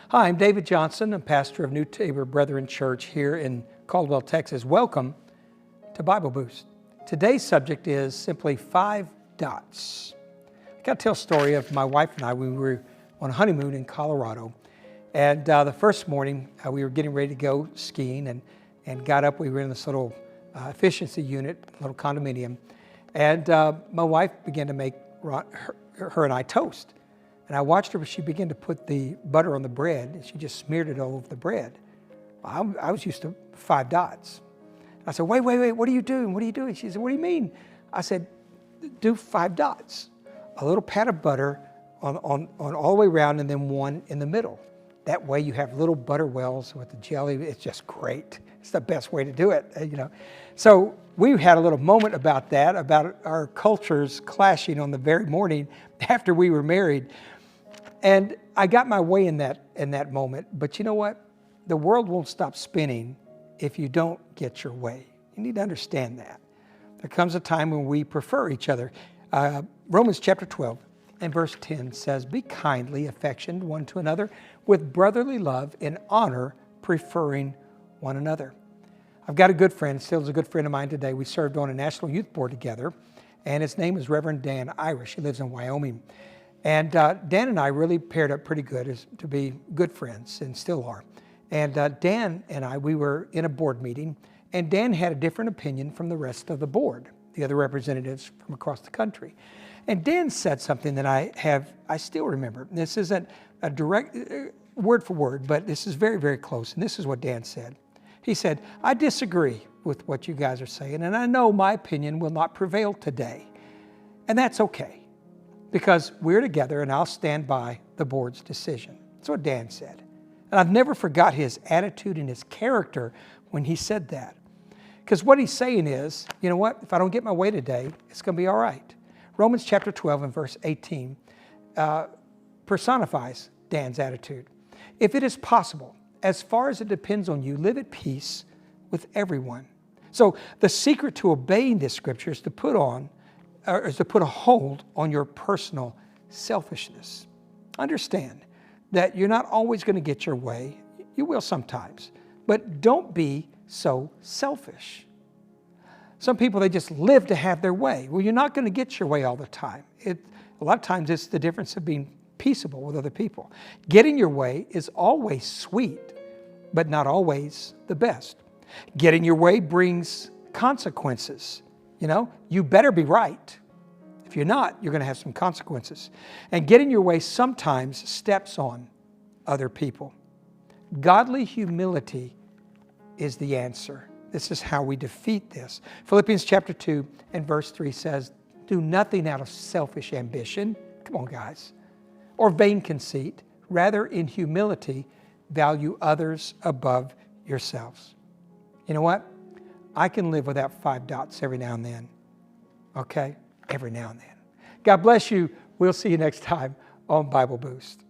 Hi, I'm David Johnson. I'm pastor of New Tabor Brethren Church here in Caldwell, Texas. Welcome to Bible Boost. Today's subject is simply 5 dots. I got to tell a story of my wife and I. We were on a honeymoon in Colorado. And the first morning, we were getting ready to go skiing and got up. We were in this little efficiency unit, little condominium. And my wife began to make her and I toast. And I watched her, but she began to put the butter on the bread, and she just smeared it all over the bread. I was used to 5 dots. I said, wait, what are you doing? What are you doing? She said, what do you mean? I said, do 5 dots. A little pat of butter on all the way around, and then one in the middle. That way you have little butter wells with the jelly. It's just great. It's the best way to do it, you know. So we had a little moment about that, about our cultures clashing on the very morning after we were married. And I got my way in that moment. But you know what? The world won't stop spinning if you don't get your way. You need to understand that. There comes a time when we prefer each other. Romans chapter 12 and verse 10 says, be kindly affectioned one to another with brotherly love and honor, preferring one another. I've got a good friend, still is a good friend of mine today. We served on a national youth board together, and his name is Reverend Dan Irish. He lives in Wyoming. And Dan and I really paired up pretty good to be good friends, and still are. And Dan and I, we were in a board meeting, and Dan had a different opinion from the rest of the board, the other representatives from across the country. And Dan said something that I still remember. This isn't a direct word for word, but this is very, very close. And this is what Dan said. He said, I disagree with what you guys are saying, and I know my opinion will not prevail today. And that's okay, because we're together and I'll stand by the board's decision. That's what Dan said. And I've never forgot his attitude and his character when he said that. Because what he's saying is, you know what? If I don't get my way today, it's going to be all right. Romans chapter 12 and verse 18 personifies Dan's attitude. If it is possible, as far as it depends on you, live at peace with everyone. So the secret to obeying this scripture is to put a hold on your personal selfishness. Understand that you're not always going to get your way. You will sometimes, but don't be so selfish. Some people, they just live to have their way. Well, you're not going to get your way all the time. A lot of times it's the difference of being peaceable with other people. Getting your way is always sweet, but not always the best. Getting your way brings consequences. You know, you better be right. If you're not, you're going to have some consequences. And getting your way sometimes steps on other people. Godly humility is the answer. This is how we defeat this. Philippians chapter 2 and verse 3 says, do nothing out of selfish ambition. Come on, guys. Or vain conceit. Rather, in humility, value others above yourselves. You know what? I can live without 5 dots every now and then. Okay? Every now and then. God bless you. We'll see you next time on Bible Boost.